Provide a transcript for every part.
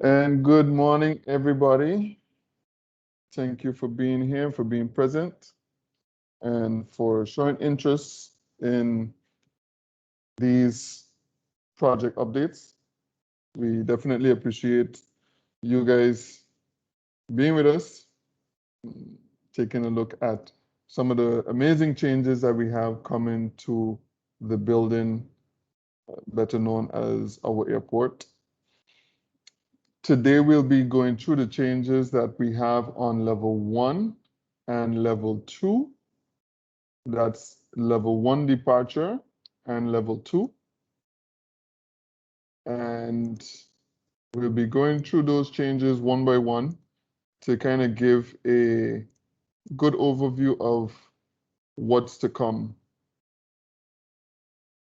And good morning, everybody. Thank you for being here, for being present, and for showing interest in these project updates. We definitely appreciate you guys being with us, taking a look at some of the amazing changes that we have coming to the building, better known as our airport. Today, we'll be going through the changes that we have on level 1 and level 2. That's level 1 departure and level 2. And we'll be going through those changes one by one to kind of give a good overview of what's to come.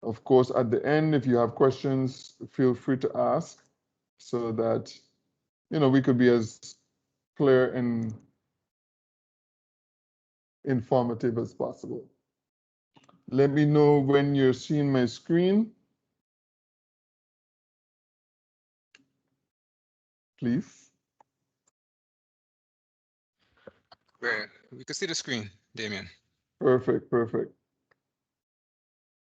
Of course, at the end, if you have questions, feel free to ask so that we could be as clear and informative as possible. Let me know when you're seeing my screen, please. Where we could see the screen, Damien. Perfect, perfect.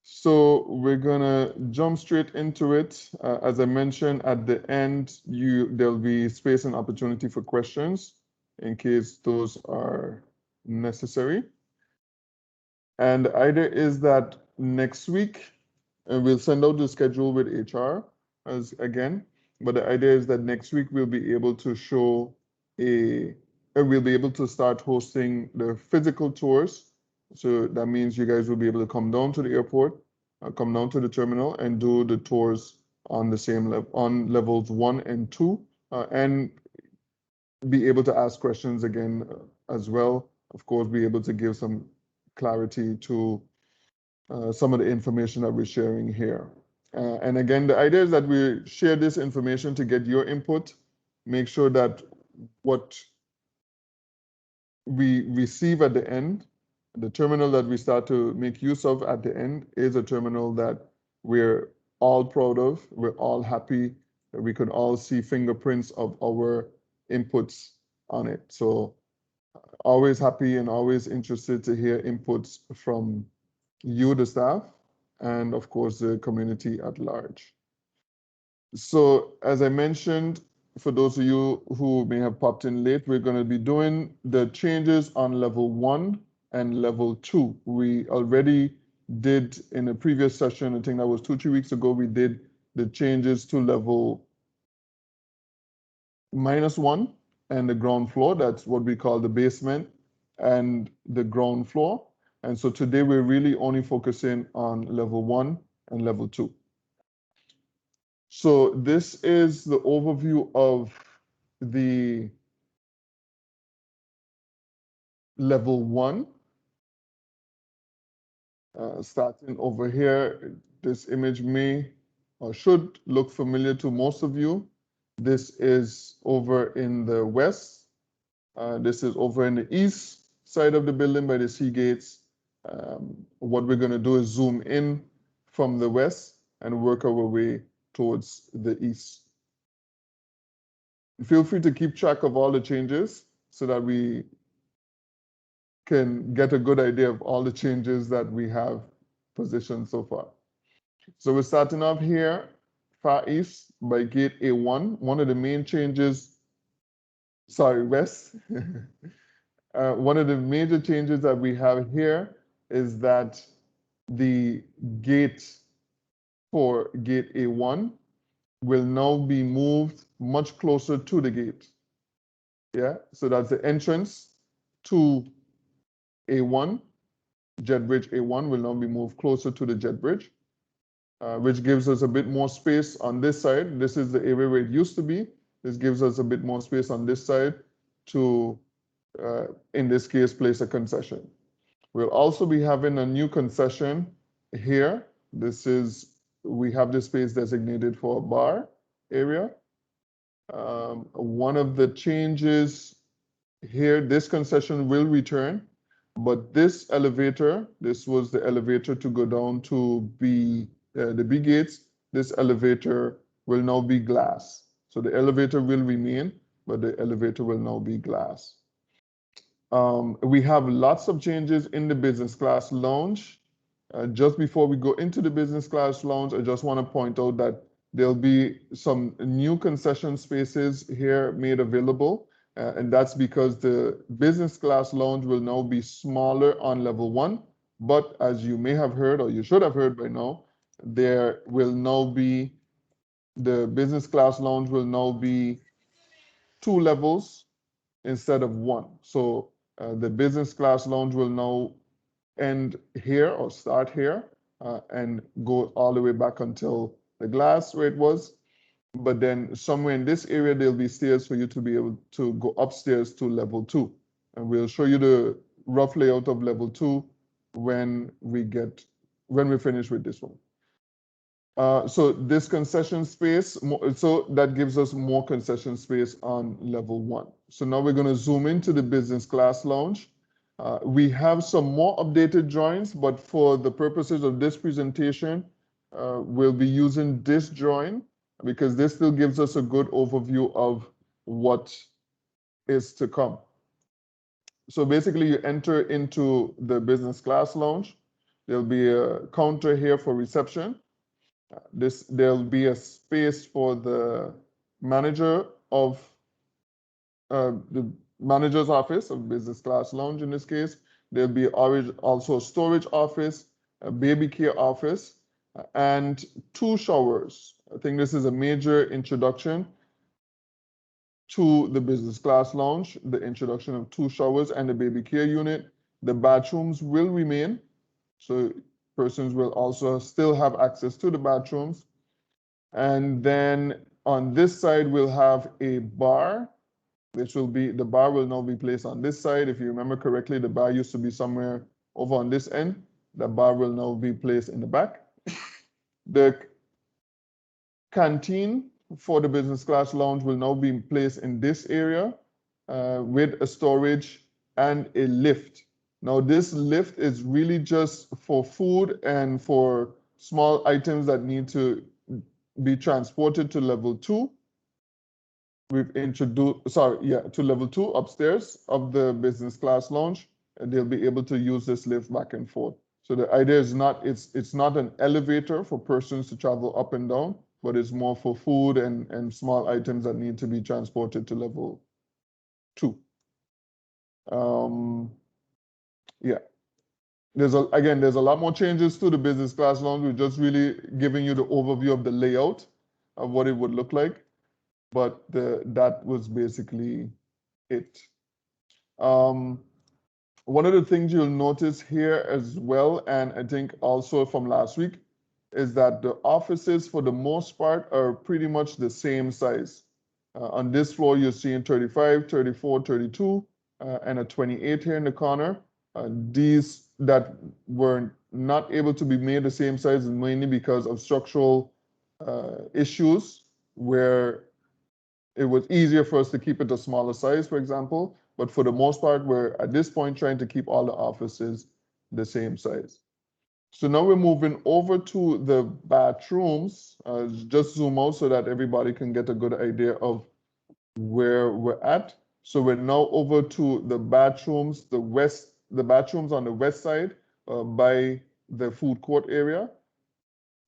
So we're gonna jump straight into it. As I mentioned at the end, there'll be space and opportunity for questions in case those are necessary. And the idea is that next week, we'll send out the schedule with HR as again, but the idea is that next week we'll be able to show we'll be able to start hosting the physical tours. So that means you guys will be able to come down to the airport, come down to the terminal and do the tours on the same level, on levels 1 and 2, and be able to ask questions again as well. Of course, be able to give some clarity to some of the information that we're sharing here. And again, the idea is that we share this information to get your input, make sure that what we receive at the end, the terminal that we start to make use of at the end is a terminal that we're all proud of, we're all happy, that we could all see fingerprints of our inputs on it. So always happy and always interested to hear inputs from you, the staff, and of course the community at large. So as I mentioned, for those of you who may have popped in late, we're going to be doing the changes on level 1 and level 2. We already did in a previous session, I think that was 2-3 weeks ago, we did the changes to level -1 and the ground floor. That's what we call the basement and the ground floor. And so today we're really only focusing on level 1 and level 2. So this is the overview of the level 1. Starting over here, this image may or should look familiar to most of you. This is over in the west. This is over in the east side of the building by the sea gates. What we're going to do is zoom in from the west and work our way towards the east. Feel free to keep track of all the changes so that we can get a good idea of all the changes that we have positioned so far. So we're starting off here, far east by gate A1. One of the main changes, sorry, west. One of the major changes that we have here is that the gate for gate A1 will now be moved much closer to the gate. Yeah, so that's the entrance to A1, jet bridge A1 will now be moved closer to the jet bridge, which gives us a bit more space on this side. This is the area where it used to be. This gives us a bit more space on this side to, in this case, place a concession. We'll also be having a new concession here. We have this space designated for a bar area. One of the changes here, this concession will return, but this elevator, this was the elevator to go down to the B gates. This elevator will now be glass. So the elevator will remain, but the elevator will now be glass. We have lots of changes in the business class lounge. Just before we go into the business class lounge, I just want to point out that there'll be some new concession spaces here made available. And that's because the business class lounge will now be smaller on level 1. But as you may have heard, or you should have heard by now, there will now be, the business class lounge will now be 2 levels instead of 1. So the business class lounge will now end here or start here and go all the way back until the glass where it was. But then somewhere in this area, there'll be stairs for you to be able to go upstairs to level 2. And we'll show you the rough layout of level 2 when we finish with this one. So this concession space, so that gives us more concession space on level 1. So now we're going to zoom into the business class lounge. We have some more updated drawings, but for the purposes of this presentation, we'll be using this drawing because this still gives us a good overview of what is to come. So basically, you enter into the business class lounge. There'll be a counter here for reception. There'll be a space for the manager of the manager's office of business class lounge in this case. There'll be also a storage office, a baby care office, and 2 showers. I think this is a major introduction to the business class lounge, the introduction of 2 showers and the baby care unit. The bathrooms will remain, so persons will also still have access to the bathrooms. And then on this side, we'll have a bar, which will be, the bar will now be placed on this side. If you remember correctly, the bar used to be somewhere over on this end. The bar will now be placed in the back. The canteen for the business class lounge will now be placed in this area with a storage and a lift. Now, this lift is really just for food and for small items that need to be transported to level 2. We've introduced, to level 2 upstairs of the business class lounge, and they'll be able to use this lift back and forth. So the idea is it's not an elevator for persons to travel up and down, but it's more for food and small items that need to be transported to level 2. Yeah. There's a lot more changes to the business class lounge. We're just really giving you the overview of the layout of what it would look like. But that was basically it. One of the things you'll notice here as well, and I think also from last week, is that the offices for the most part are pretty much the same size. On this floor, you're seeing 35, 34, 32, and a 28 here in the corner. These that were not able to be made the same size is mainly because of structural issues where it was easier for us to keep it a smaller size, for example. But for the most part, we're at this point trying to keep all the offices the same size. So now we're moving over to the bathrooms. Just zoom out so that everybody can get a good idea of where we're at. So we're now over to the bathrooms, the bathrooms on the west side by the food court area.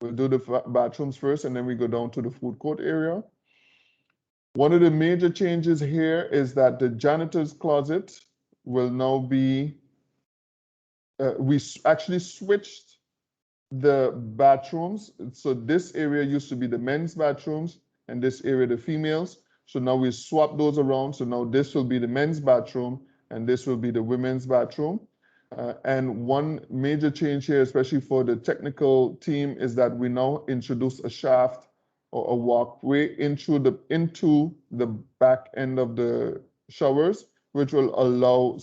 We'll do the bathrooms first, and then we go down to the food court area. One of the major changes here is that the janitor's closet will now be, we actually switched the bathrooms. So this area used to be the men's bathrooms and this area the females. So now we swap those around. So now this will be the men's bathroom and this will be the women's bathroom. And one major change here, especially for the technical team, is that we now introduce a shaft or a walkway into the back end of the showers, which will allow,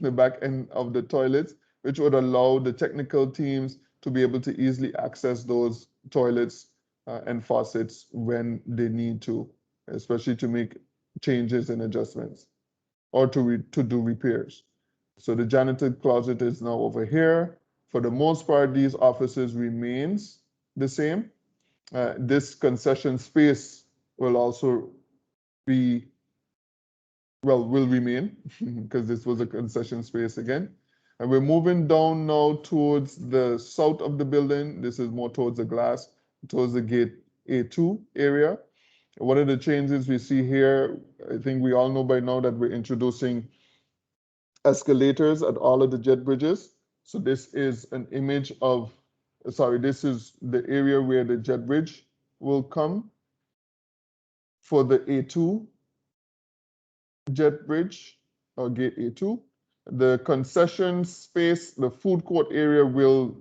the back end of the toilets, which would allow the technical teams to be able to easily access those toilets and faucets when they need to, especially to make changes and adjustments or to do repairs. So the janitor closet is now over here. For the most part, these offices remains the same. This concession space will also be, well, will remain because this was a concession space again. And we're moving down now towards the south of the building. This is more towards the glass, towards the gate A2 area. One of the changes we see here, I think we all know by now that we're introducing escalators at all of the jet bridges. So this is an image of, sorry, this is the area where the jet bridge will come for the A2 jet bridge or gate A2. The concession space, the food court area will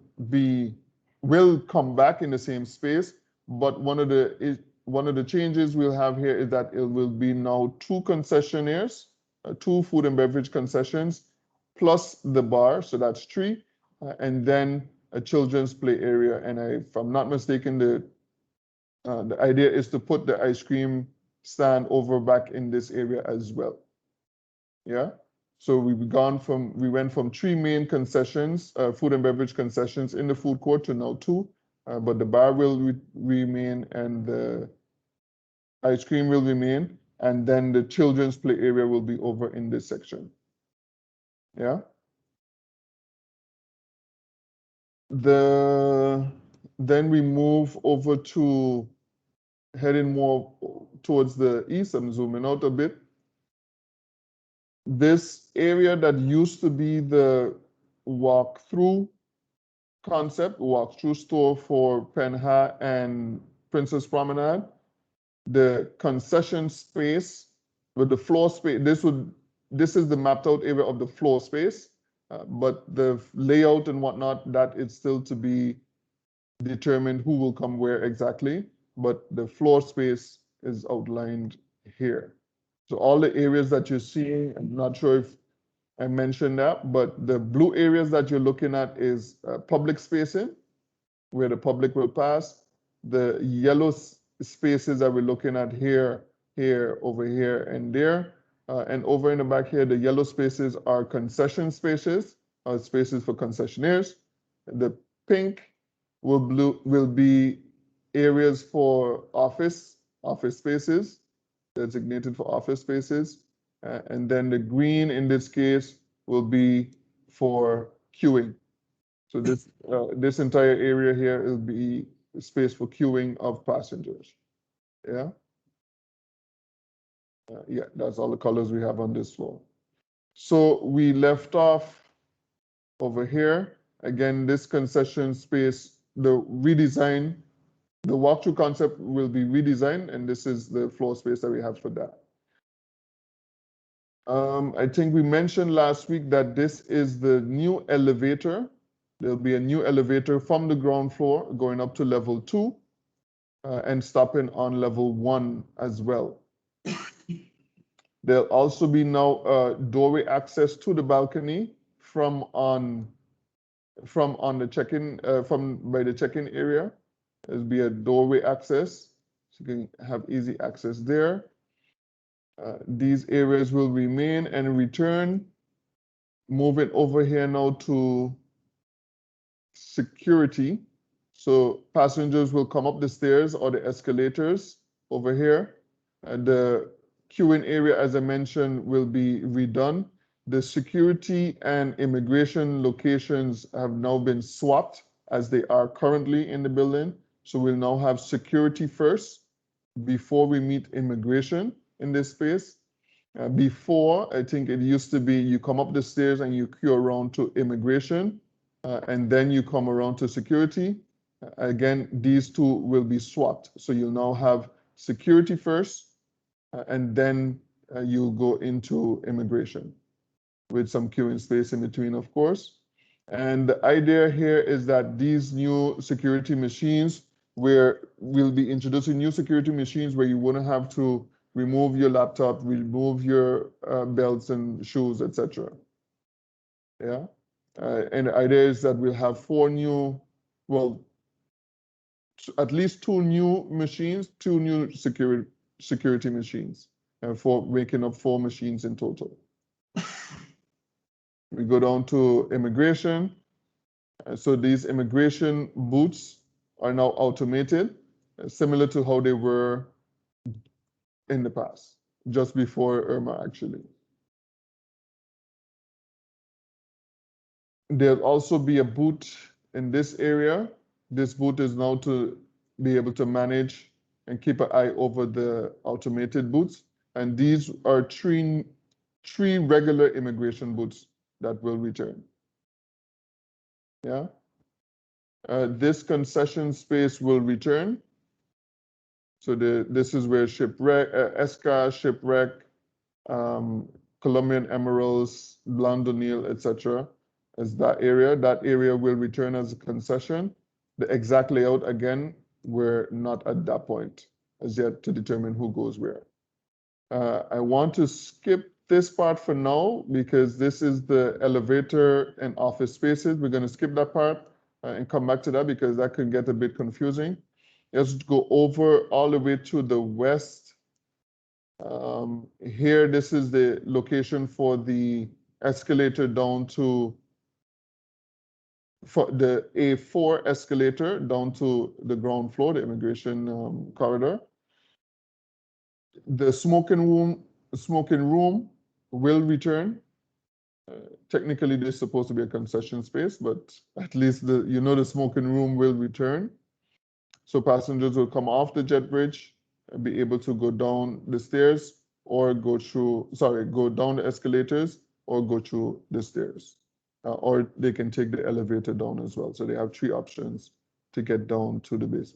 come back in the same space, but one of the changes we'll have here is that it will be now two concessionaires, two food and beverage concessions, plus the bar, so that's three, and then a children's play area. And if I'm not mistaken, the idea is to put the ice cream stand over back in this area as well. Yeah. So we went from three main concessions, food and beverage concessions in the food court to now two, but the bar will remain and the ice cream will remain, and then the children's play area will be over in this section. Yeah. Then we move over to heading more towards the east. I'm zooming out a bit. This area that used to be the walk-through concept, walk-through store for Penha and Princess Promenade, the concession space with the floor space, this is the mapped out area of the floor space, but the layout and whatnot, that is still to be determined who will come where exactly, but the floor space is outlined here. So all the areas that you're seeing, I'm not sure if I mentioned that, but the blue areas that you're looking at is public spacing, where the public will pass. The yellow spaces that we're looking at here, over here, and there. And over in the back here, the yellow spaces are concession spaces, spaces for concessionaires. The pink will be areas for office spaces, designated for office spaces. And then the green in this case will be for queuing. So this entire area here will be space for queuing of passengers. Yeah. Yeah, that's all the colors we have on this floor. So we left off over here. Again, this concession space, the redesign, the walkthrough concept will be redesigned, and this is the floor space that we have for that. I think we mentioned last week that this is the new elevator. There'll be a new elevator from the ground floor going up to level 2 and stopping on level 1 as well. There'll also be now doorway access to the balcony from the check-in by the check-in area. There'll be a doorway access, so you can have easy access there. These areas will remain and return. Moving over here now to security. So passengers will come up the stairs or the escalators over here. The queuing area, as I mentioned, will be redone. The security and immigration locations have now been swapped as they are currently in the building. So we'll now have security first before we meet immigration in this space. Before, I think it used to be you come up the stairs and you queue around to immigration, and then you come around to security. Again, these two will be swapped. So you'll now have security first, and then you'll go into immigration with some queuing space in between, of course. And the idea here is that these new security machines, where we'll be introducing new security machines where you wouldn't have to remove your laptop, remove your belts and shoes, etc. Yeah. And the idea is that we'll have at least two new machines, two new security machines, for making up 4 machines in total. We go down to immigration. So these immigration booths are now automated, similar to how they were in the past, just before Irma actually. There'll also be a booth in this area. This booth is now to be able to manage and keep an eye over the automated booths. And these are three regular immigration booths that will return. Yeah. This concession space will return. So this is where shipwreck, Esca, shipwreck, Colombian emeralds, Blonde O'Neill, etc. Is that area. That area will return as a concession. The exact layout, again, we're not at that point as yet to determine who goes where. I want to skip this part for now because this is the elevator and office spaces. We're going to skip that part and come back to that because that could get a bit confusing. Let's go over all the way to the west. Here, this is the location for the escalator down to, for the A4 escalator down to the ground floor, the immigration corridor. The smoking room will return. Technically, this is supposed to be a concession space, but at least the smoking room will return. So passengers will come off the jet bridge and be able to go down the stairs or go down the escalators or go through the stairs. Or they can take the elevator down as well. So they have 3 options to get down to the base,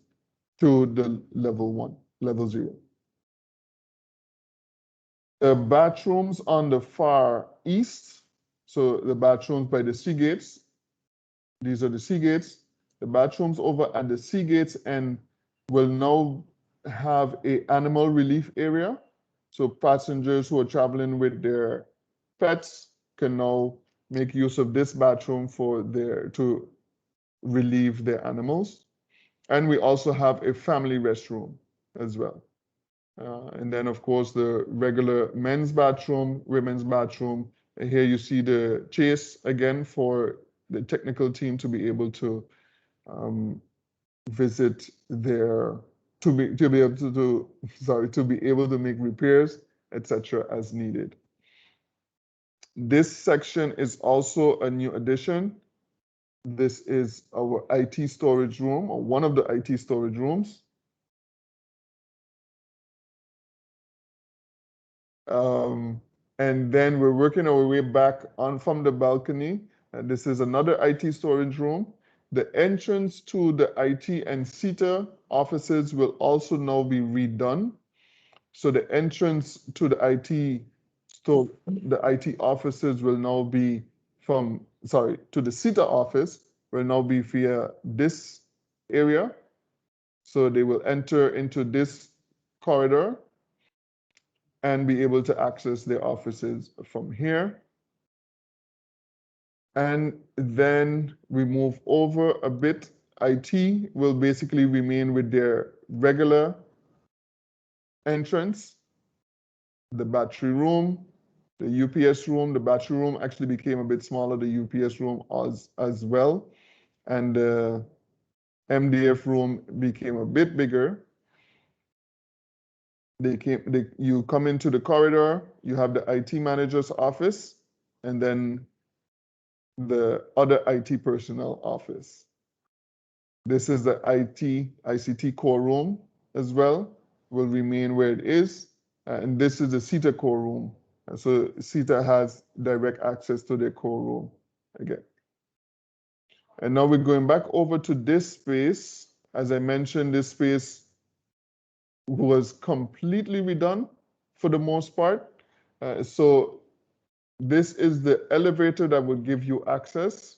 to the level 0. The bathrooms on the far east, so the bathrooms by the sea gates, these are the sea gates. The bathrooms over at the sea gates and will now have a animal relief area. So passengers who are traveling with their pets can now make use of this bathroom to relieve their animals. And we also have a family restroom as well. And then, of course, the regular men's bathroom, women's bathroom. And here you see the chase again for the technical team to be able to visit their, to be able to do, to be able to make repairs, etc. as needed. This section is also a new addition. This is our IT storage room, or one of the IT storage rooms. And then we're working our way back on from the balcony. And this is another IT storage room. The entrance to the IT and CETA offices will also now be redone. So the entrance to the IT offices will now be to the CETA office will now be via this area. So they will enter into this corridor and be able to access their offices from here. And then we move over a bit. IT will basically remain with their regular entrance, the battery room, the UPS room. The battery room actually became a bit smaller, the UPS room as well. And the MDF room became a bit bigger. You come into the corridor, you have the IT manager's office, and then the other IT personnel office. This is the ICT core room as well, will remain where it is. And this is the CETA core room. And so CETA has direct access to their core room again. And now we're going back over to this space. As I mentioned, this space was completely redone for the most part. So this is the elevator that will give you access.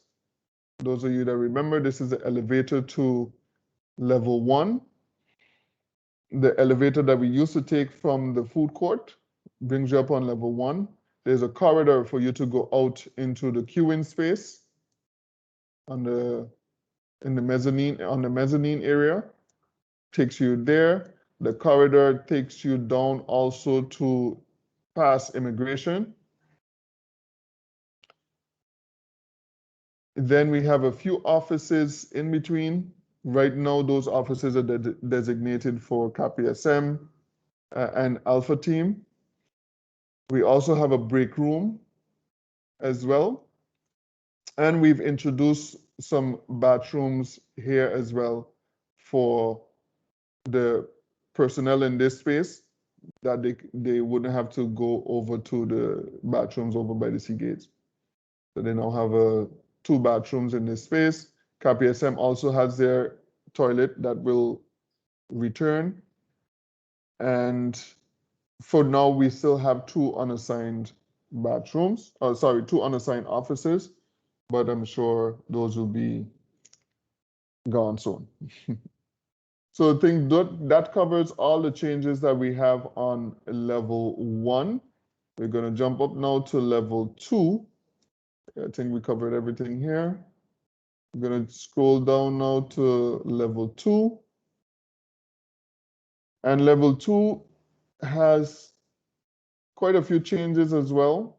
Those of you that remember, this is the elevator to level 1. The elevator that we used to take from the food court brings you up on level 1. There's a corridor for you to go out into the queuing space on the mezzanine area. Takes you there. The corridor takes you down also to past immigration. Then we have a few offices in between. Right now, those offices are designated for CAPISM, and Alpha team. We also have a break room as well. And we've introduced some bathrooms here as well for the personnel in this space, that they wouldn't have to go over to the bathrooms over by the sea gates. So they now have 2 bathrooms in this space. KPSM also has their toilet that will return. And for now, we still have 2 unassigned bathrooms, 2 unassigned offices, but I'm sure those will be gone soon. So I think that covers all the changes that we have on level 1. We're going to jump up now to level 2. I think we covered everything here. I'm going to scroll down now to level 2. And level 2 has quite a few changes as well.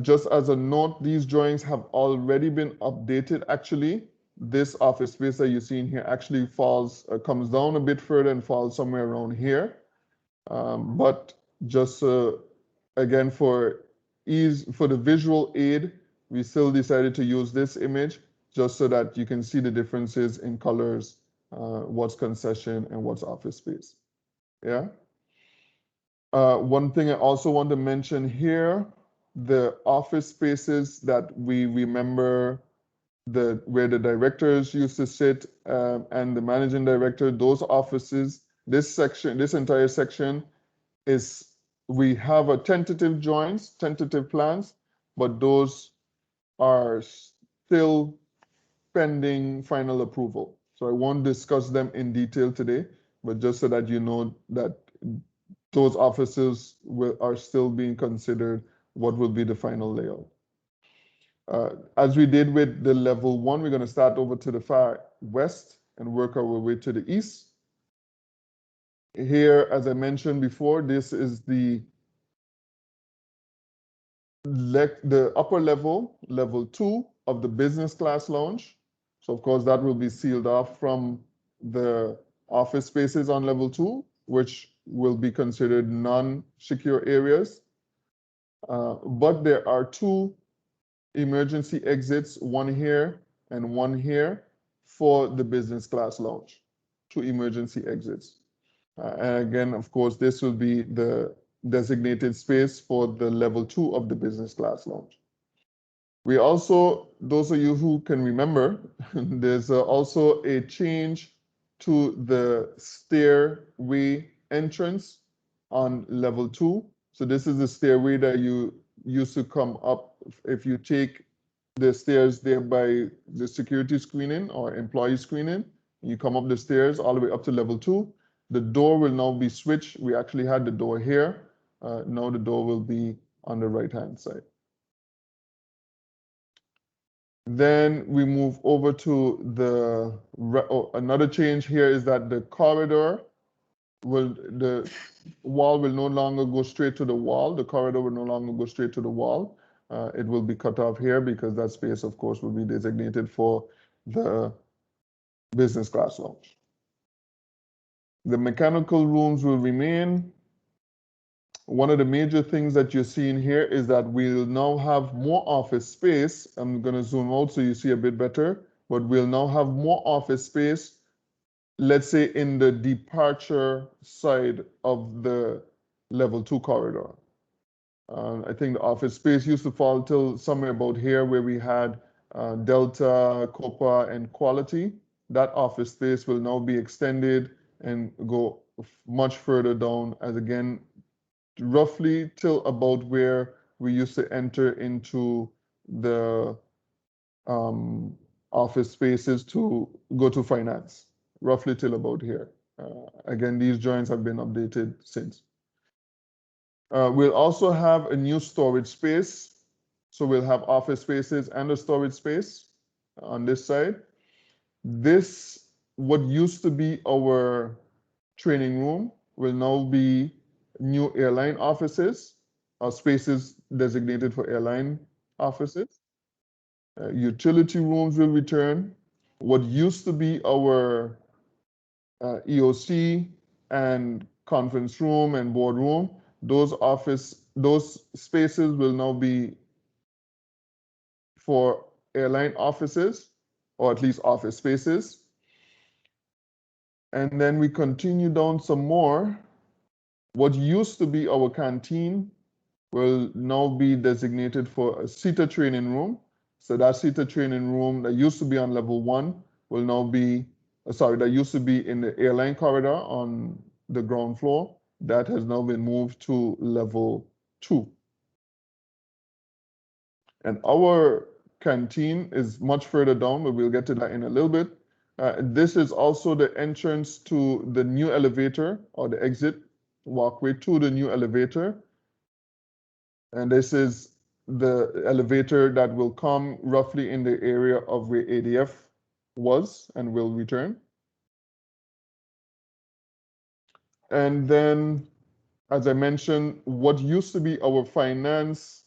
Just as a note, these drawings have already been updated. Actually, this office space that you see in here actually comes down a bit further and falls somewhere around here. But just again, for ease, for the visual aid, we still decided to use this image just so that you can see the differences in colors, what's concession and what's office space. Yeah. One thing I also want to mention here, the office spaces that we remember where the directors used to sit and the managing director, those offices, this entire section we have a tentative plans, but those are still pending final approval. So I won't discuss them in detail today, but just so that you know that those offices are still being considered what will be the final layout. As we did with the level 1, we're going to start over to the far west and work our way to the east. Here, as I mentioned before, this is the upper level, level 2 of the business class lounge. So of course that will be sealed off from the office spaces on level 2, which will be considered non-secure areas. But there are 2 emergency exits, one here and one here for the business class lounge, 2 emergency exits. And again, of course, this will be the designated space for the level 2 of the business class lounge. We also, those of you who can remember, there's also a change to the stairway entrance on level 2. So this is the stairway that you used to come up if you take the stairs there by the security screening or employee screening. You come up the stairs all the way up to level 2. The door will now be switched. We actually had the door here. Now the door will be on the right-hand side. Then we move over to another change here is that the wall will no longer go straight to the wall. The corridor will no longer go straight to the wall. It will be cut off here because that space, of course, will be designated for the business class lounge. The mechanical rooms will remain. One of the major things that you're seeing here is that we'll now have more office space. I'm going to zoom out so you see a bit better, but we'll now have more office space, let's say in the departure side of the level 2 corridor. I think the office space used to fall till somewhere about here where we had Delta, Copa, and Quality. That office space will now be extended and go much further down as again, roughly till about where we used to enter into the office spaces to go to finance, roughly till about here. Again, these drawings have been updated since. We'll also have a new storage space. So we'll have office spaces and a storage space on this side. This, what used to be our training room, will now be new airline offices, spaces designated for airline offices. Utility rooms will return. What used to be our EOC and conference room and boardroom, those spaces will now be for airline offices, or at least office spaces. And then we continue down some more. What used to be our canteen will now be designated for a seater training room. So that seater training room that used to be on level 1 will now be, that used to be in the airline corridor on the ground floor. That has now been moved to level 2. And our canteen is much further down, but we'll get to that in a little bit. This is also the entrance to the new elevator, or the exit walkway to the new elevator. And this is the elevator that will come roughly in the area of where ADF was and will return. And then, as I mentioned, what used to be our finance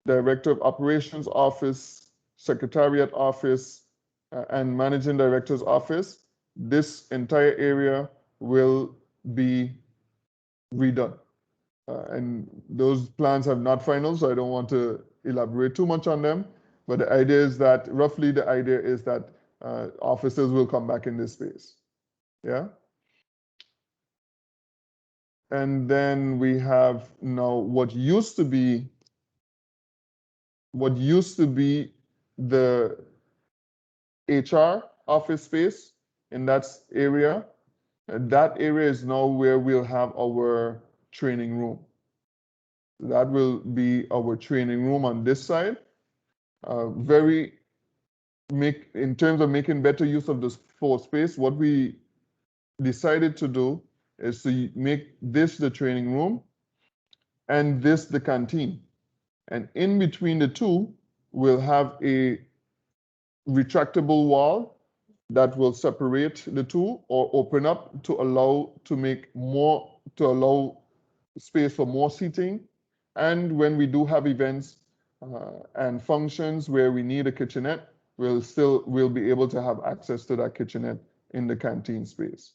director of operations office, secretariat office, and managing director's office, this entire area will be redone. And those plans have not final, so I don't want to elaborate too much on them. But the idea is that, roughly the idea is that officers will come back in this space. Yeah? And then we have now what used to be the HR office space in that area. That area is now where we'll have our training room. That will be our training room on this side. In terms of making better use of this floor space, what we decided to do is to make this the training room and this the canteen. And in between the two, we'll have a retractable wall that will separate the two or open up to allow space for more seating. And when we do have events and functions where we need a kitchenette, we'll be able to have access to that kitchenette in the canteen space.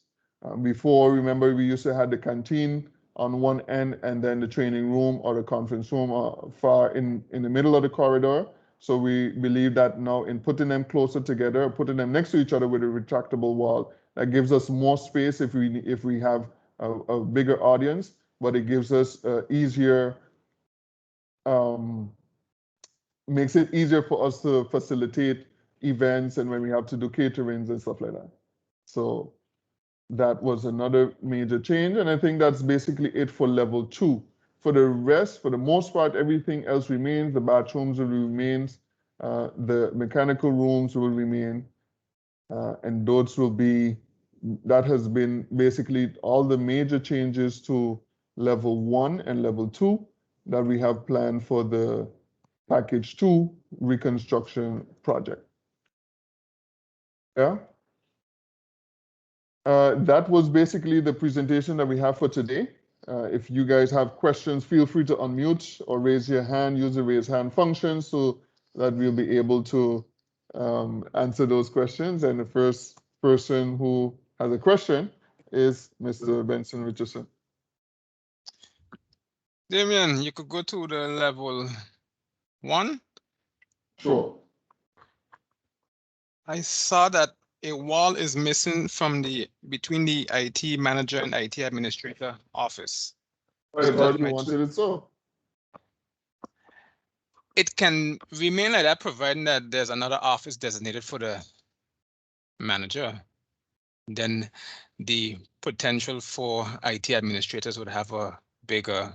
Before, remember, we used to have the canteen on one end and then the training room or the conference room far in the middle of the corridor. So we believe that now, in putting them closer together, putting them next to each other with a retractable wall, that gives us more space if we have a bigger audience, but it gives us makes it easier for us to facilitate events and when we have to do caterings and stuff like that. So that was another major change, and I think that's basically it for level 2. For the rest, for the most part, everything else remains. The bathrooms will remain, the mechanical rooms will remain, and that has been basically all the major changes to level 1 and level 2 that we have planned for the package 2 reconstruction project. Yeah. That was basically the presentation that we have for today. If you guys have questions, feel free to unmute or raise your hand, use the raise hand function so that we'll be able to answer those questions. And the first person who has a question is Mr. Benson Richardson. Damien, you could go to the level 1. Sure. I saw that a wall is missing from between the IT manager and IT administrator office. I thought you wanted it so. It can remain like that, providing that there's another office designated for the manager. Then the potential for IT administrators would have a bigger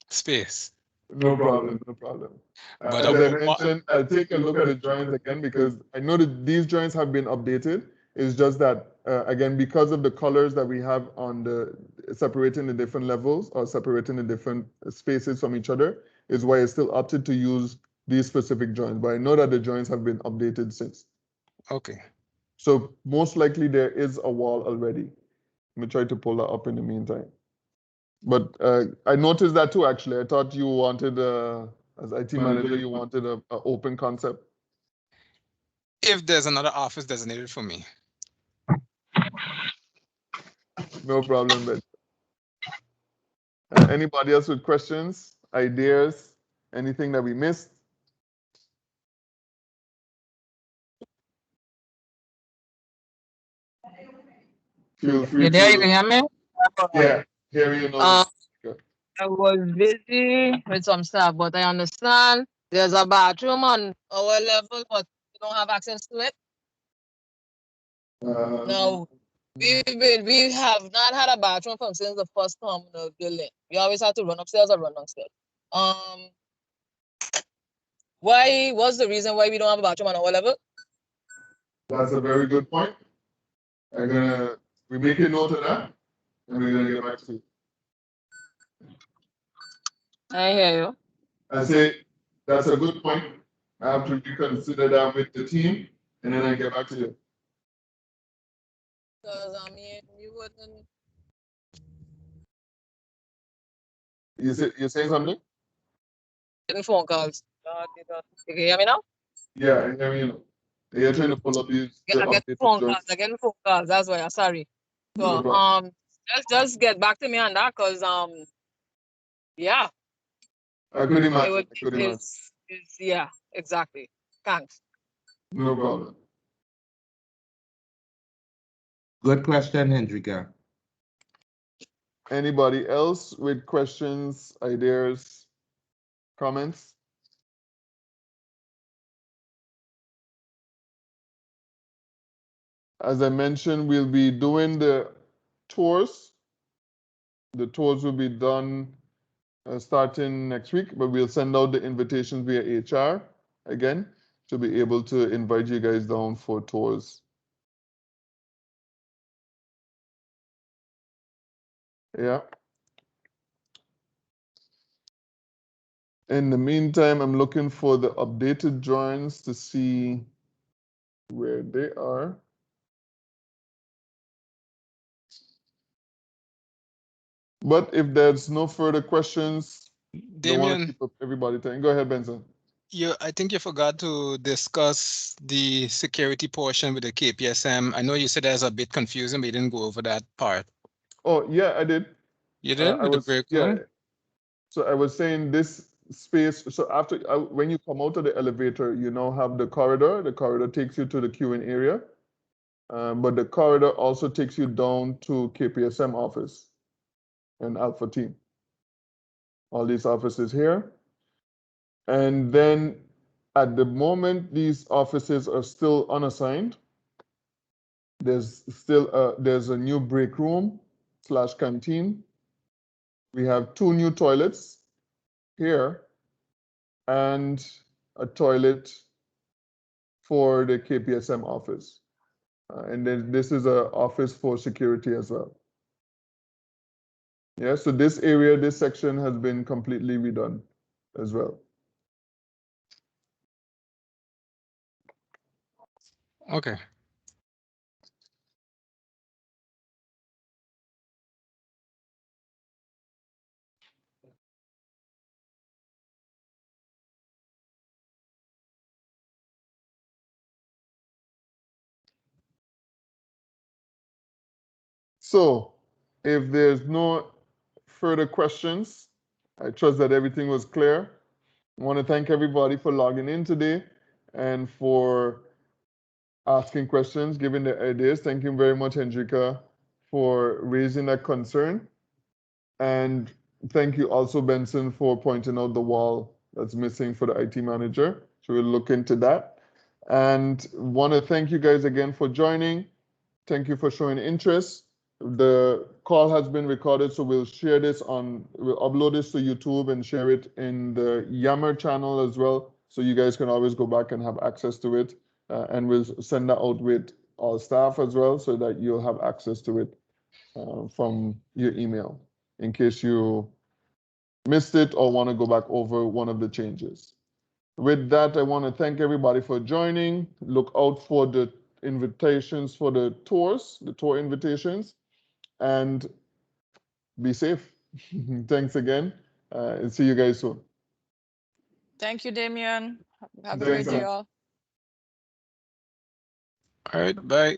space. No problem, no problem. But As I mentioned, I'll take a look at the drawings again because I know that these drawings have been updated. It's just that, again, because of the colors that we have on separating the different levels or separating the different spaces from each other, is why I still opted to use these specific drawings. But I know that the drawings have been updated since. Okay. So most likely there is a wall already. Let me try to pull that up in the meantime. But I noticed that too, actually. I thought you wanted, as IT manager, you wanted an open concept. If there's another office designated for me. No problem, Ben. Anybody else with questions, ideas, anything that we missed? Feel free You there? You to. can hear me? Yeah, hear you know. Uh, I was busy with some stuff, but I understand there's a bathroom on our level, but we don't have access to it. No, we have not had a bathroom from since the first time in the building. We always have to run upstairs or run downstairs. Why? What's the reason why we don't have a bathroom on our level? That's a very good point. We make a note of that, and we're gonna get back to you. I hear you. I say that's a good point. I have to reconsider that with the team, and then I get back to you. Because I mean, you wouldn't. You saying something? Getting phone calls. You can hear me now? Yeah, I hear you know. You're trying to pull up these the I get updated phone joints. calls. I get phone calls. That's why I'm sorry. No So problem. just get back to me on that, cause yeah, I could it imagine. would I could imagine. yeah, exactly. Thanks. No problem. Good question, Hendrika. Anybody else with questions, ideas, comments? As I mentioned, we'll be doing the tours. The tours will be done starting next week, but we'll send out the invitations via HR again to be able to invite you guys down for tours. Yeah. In the meantime, I'm looking for the updated drawings to see where they are. But if there's no further questions, don't want to Damien, keep up everybody time. Go ahead, Benson. I think you forgot to discuss the security portion with the KPSM. I know you said that's a bit confusing, but you didn't go over that part. Oh, yeah, I did. You did I with the was, break yeah. room? So I was saying this space, so after, when you come out of the elevator, you now have the corridor. The corridor takes you to the queuing area. But the corridor also takes you down to KPSM office and Alpha team. All these offices here. And then at the moment, these offices are still unassigned. There's a new break room / canteen. We have 2 new toilets here and a toilet for the KPSM office. And then this is an office for security as well. Yeah, so this area, this section has been completely redone as well. Okay. So if there's no further questions, I trust that everything was clear. I want to thank everybody for logging in today and for asking questions, giving their ideas. Thank you very much, Hendrika, for raising that concern. And thank you also, Benson, for pointing out the wall that's missing for the IT manager. So we'll look into that. And want to thank you guys again for joining. Thank you for showing interest. The call has been recorded, so we'll upload this to YouTube and share it in the Yammer channel as well. So you guys can always go back and have access to it. And we'll send that out with all staff as well, so that you'll have access to it from your email in case you missed it or want to go back over one of the changes. With that, I want to thank everybody for joining. Look out for the invitations for the tours, the tour invitations, and be safe. Thanks again. And see you guys soon. Thank you, Damien. Have a Thanks, great day, man. all. All right, bye.